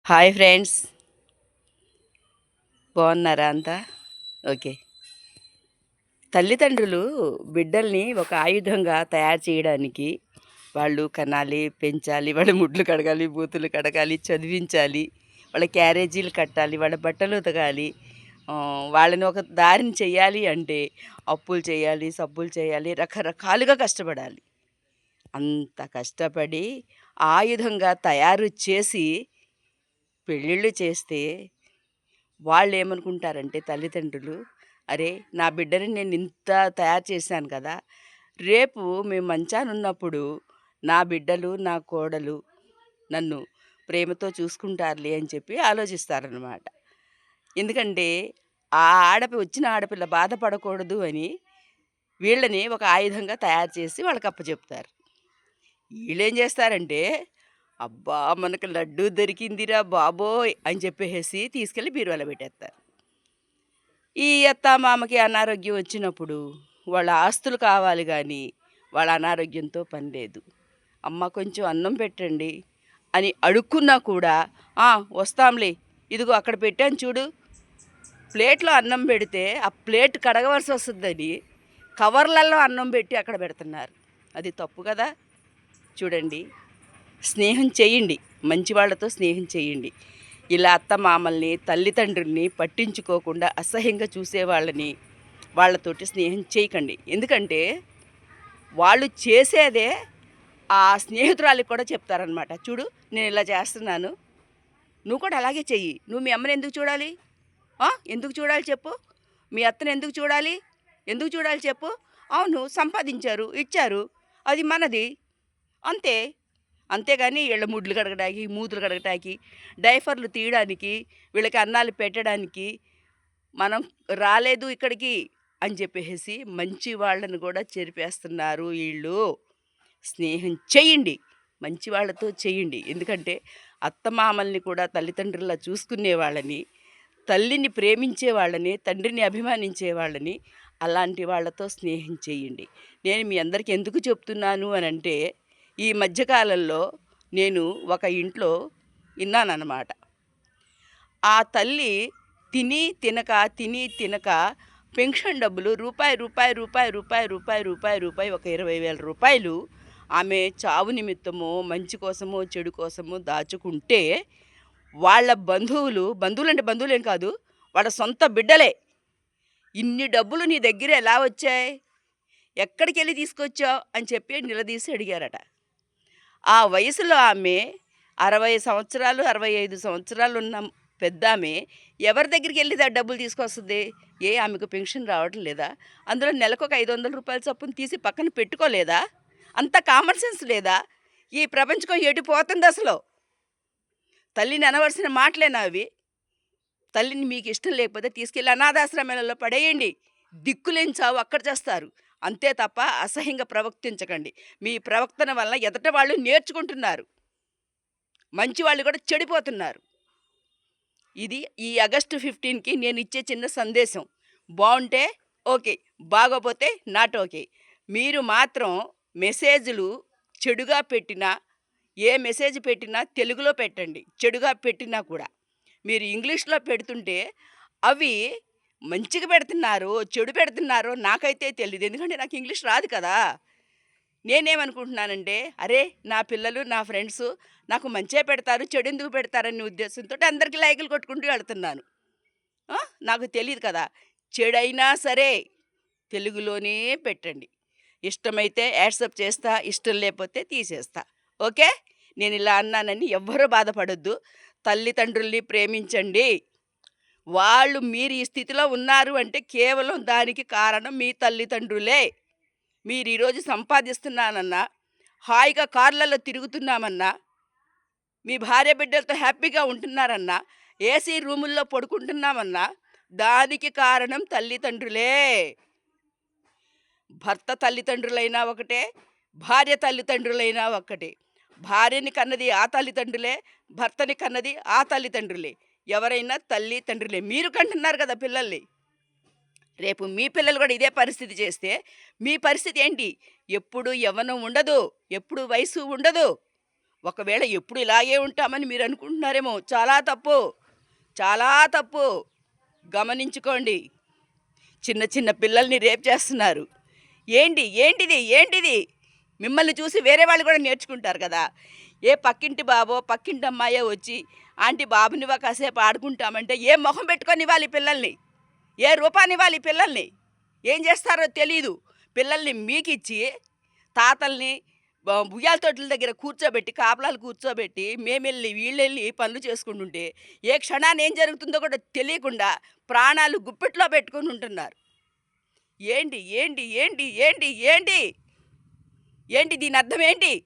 Hi friends, బాగున్నారా అంతా? Okay. తల్లిదండ్రులు బిడ్డల్ని ఒక ఆయుధంగా తయారు చేయడానికి వాళ్ళు కనాలి, పెంచాలి, వాళ్ళ ముడ్లు కడగాలి, బూతులు కడగాలి, చదివించాలి, వాళ్ళ క్యారేజీలు కట్టాలి, వాళ్ళ బట్టలు ఉతకాలి, వాళ్ళని ఒక దారిని చెయ్యాలి అంటే అప్పులు చేయాలి, సబ్బులు చేయాలి, రకరకాలుగా కష్టపడాలి. అంత కష్టపడి ఆయుధంగా తయారు చేసి పెళ్ళిళ్ళు చేస్తే వాళ్ళేమనుకుంటారంటే తల్లిదండ్రులు, అరే! నా బిడ్డని నేను ఇంత తయారు చేశాను కదా! రేపు మేము మంచానున్నప్పుడు నా బిడ్డలు, నా కోడలు నన్ను ప్రేమతో చూసుకుంటారులే అని చెప్పి ఆలోచిస్తారనమాట. ఎందుకంటే వచ్చిన ఆడపిల్ల బాధపడకూడదు అని వీళ్ళని ఒక ఆయుధంగా తయారు చేసి వాళ్ళకి అప్పచెప్తారు. ఈళ్ళేం చేస్తారంటే, అబ్బా! మనకు లడ్డూ దొరికిందిరా బాబోయ్! అని చెప్పేసేసి తీసుకెళ్ళి బీరువాలో పెట్టేత్తారు. ఈ అత్తామామకి అనారోగ్యం వచ్చినప్పుడు వాళ్ళ ఆస్తులు కావాలి గానీ, వాళ్ళ అనారోగ్యంతో పని లేదు. అమ్మ కొంచెం అన్నం పెట్టండి అని అడుక్కున్నా కూడా, "ఆ! వస్తాంలే, ఇదిగో అక్కడ పెట్టాను చూడు." ప్లేట్‌లో అన్నం పెడితే, ఆ ప్లేట్ కడగవలసి వస్తుందని కవర్‌లలో అన్నం పెట్టి అక్కడ పెడుతున్నారు. అది తప్పు కదా! చూడండి, స్నేహం చేయండి, మంచి వాళ్ళతో స్నేహం చేయండి. ఇలా అత్తమామల్ని, తల్లిదండ్రుల్ని పట్టించుకోకుండా అసహ్యంగా చూసేవాళ్ళని వాళ్ళతోటి స్నేహం చేయకండి. ఎందుకంటే వాళ్ళు చేసేదే ఆ స్నేహితురాలికి కూడా చెప్తారనమాట. చూడు, నేను ఇలా చేస్తున్నాను, నువ్వు కూడా అలాగే చెయ్యి. నువ్వు మీ అమ్మని ఎందుకు చూడాలి? ఎందుకు చూడాలి చెప్పు? మీ అత్తని ఎందుకు చూడాలి? ఎందుకు చూడాలి చెప్పు? అవును, సంపాదించారు, ఇచ్చారు, అది మనది, అంతే. అంతేగాని వీళ్ళ ముడ్లు కడగడానికి, మూతులు కడగటానికి, డైపర్లు తీయడానికి, వీళ్ళకి అన్నాలు పెట్టడానికి మనం రాలేదు ఇక్కడికి అని చెప్పేసి మంచి వాళ్ళని కూడా చెరిపేస్తున్నారు వీళ్ళు. స్నేహం చేయండి, మంచి వాళ్ళతో చేయండి. ఎందుకంటే అత్తమామల్ని కూడా తల్లిదండ్రులా చూసుకునే వాళ్ళని, తల్లిని ప్రేమించే వాళ్ళని, తండ్రిని అభిమానించే వాళ్ళని, అలాంటి వాళ్ళతో స్నేహం చేయండి. నేను మీ అందరికీ ఎందుకు చెప్తున్నాను అనంటే, ఈ మధ్యకాలంలో నేను ఒక ఇంట్లో విన్నానన్నమాట. ఆ తల్లి తిని తినక, తిని తినక పెన్షన్ డబ్బులు రూపాయి, రూపాయి, రూపాయి, రూపాయి, రూపాయి, రూపాయి, రూపాయి, ఒక 20,000 రూపాయలు ఆమె చావు నిమిత్తమో, మంచి కోసమో, చెడు కోసమో దాచుకుంటే, వాళ్ళ బంధువులంటే బంధువులేం కాదు, వాళ్ళ సొంత బిడ్డలే, "ఇన్ని డబ్బులు నీ దగ్గర ఎలా వచ్చాయి? ఎక్కడికెళ్ళి తీసుకొచ్చావు?" అని చెప్పి నిలదీసి అడిగారట. ఆ వయసులో ఆమె 60 సంవత్సరాలు, 65 సంవత్సరాలున్న పెద్దామె ఎవరి దగ్గరికెళ్ళి డబ్బులు తీసుకొస్తది? ఆమెకు పెన్షన్ రావటం లేదా? అందులో నెలకొక 500 రూపాయల చొప్పున తీసి పక్కన పెట్టుకోలేదా? అంత కామన్ సెన్స్ లేదా? ఈ ప్రపంచకం ఎటు పోతుందసలు? తల్లిని అనవలసిన మాటలేనా అవి? తల్లిని మీకిష్టం లేకపోతే తీసుకెళ్ళి అనాథాశ్రమాలలో పడేయండి. దిక్కులేని చావు అక్కడ చేస్తారు. అంతే తప్ప అసహ్యంగా ప్రవర్తించకండి. మీ ప్రవర్తన వల్ల ఎదుట వాళ్ళు నేర్చుకుంటున్నారు. మంచి వాళ్ళు కూడా చెడిపోతున్నారు. ఇది ఈ ఆగస్టు 15కి నేనిచ్చే చిన్న సందేశం. బావుంటే ఓకే, బాగోపోతే నాట్ ఓకే. మీరు మాత్రం మెసేజులు చెడుగా పెట్టినా, ఏ మెసేజ్ పెట్టినా తెలుగులో పెట్టండి. చెడుగా పెట్టినా కూడా. మీరు ఇంగ్లీష్‌లో పెడుతుంటే అవి మంచిగా పెడుతున్నారో, చెడు పెడుతున్నారో నాకైతే తెలీదు. ఎందుకంటే నాకు ఇంగ్లీష్ రాదు కదా! నేనేమనుకుంటున్నానంటే, అరే! నా పిల్లలు, నా ఫ్రెండ్సు నాకు మంచే పెడతారు, చెడెందుకు పెడతారనే ఉద్దేశంతోటి అందరికి లైకులు కొట్టుకుంటూ వెళ్తున్నాను. ఆ! నాకు తెలీదు కదా! చెడైనా సరే తెలుగులోనే పెట్టండి. ఇష్టమైతే యాక్సెప్ట్ చేస్తా, ఇష్టం లేపోతే తీసేస్తా. ఓకే? నేనిలా అన్నానని ఎవ్వరూ బాధపడొద్దు. తల్లిదండ్రుల్ని ప్రేమించండి. వాళ్ళు మీరు ఈ స్థితిలో ఉన్నారు అంటే కేవలం దానికి కారణం మీ తల్లిదండ్రులే. మీరీరోజు సంపాదిస్తున్నానన్నా, హాయిగా కార్లలో తిరుగుతున్నామన్నా, మీ భార్య బిడ్డలతో హ్యాపీగా ఉంటున్నారన్నా, ఏసీ రూముల్లో పడుకుంటున్నామన్నా, దానికి కారణం తల్లిదండ్రులే. భర్త తల్లిదండ్రులైనా ఒకటే, భార్య తల్లిదండ్రులైనా ఒక్కటే. భార్యని కన్నది ఆ తల్లిదండ్రులే, భర్తని కన్నది ఆ తల్లిదండ్రులే. ఎవరైనా తల్లి, తండ్రులే. మీరు కంటున్నారు కదా పిల్లల్ని. రేపు మీ పిల్లలు కూడా ఇదే పరిస్థితి చేస్తే మీ పరిస్థితి ఏంటి? ఎప్పుడు యవ్వనం ఉండదు, ఎప్పుడు వయసు ఉండదు. ఒకవేళ ఎప్పుడు ఇలాగే ఉంటామని మీరు అనుకుంటున్నారేమో. చాలా తప్పు. చాలా తప్పు. గమనించుకోండి. చిన్న చిన్న పిల్లల్ని రేప్ చేస్తున్నారు. ఏంటిది? ఏంటిది? మిమ్మల్ని చూసి వేరే వాళ్ళు కూడా నేర్చుకుంటారు కదా! ఏ పక్కింటి బాబో, పక్కింటి అమ్మాయో వచ్చి, "ఆంటీ బాబునివ్వ కాసేపు ఆడుకుంటామంటే" ఏ మొహం పెట్టుకొనివ్వాలి పిల్లల్ని? ఏ రూపానివ్వాలి పిల్లల్ని? ఏం చేస్తారో తెలీదు. పిల్లల్ని మీకిచ్చి, తాతల్ని ఉయ్యాల తొట్టెల దగ్గర కూర్చోబెట్టి, కాపలాలు కూర్చోబెట్టి, మేమెళ్ళి, వీళ్ళెళ్ళి పనులు చేసుకుంటుంటే, ఏ క్షణాన ఏం జరుగుతుందో కూడా తెలియకుండా ప్రాణాలు గుప్పెట్లో పెట్టుకొని ఉంటున్నారు. ఏంటి? ఏంటి? ఏంటి? ఏంటి? ఏంటి? ఏంటి దీని అర్థం ఏంటి?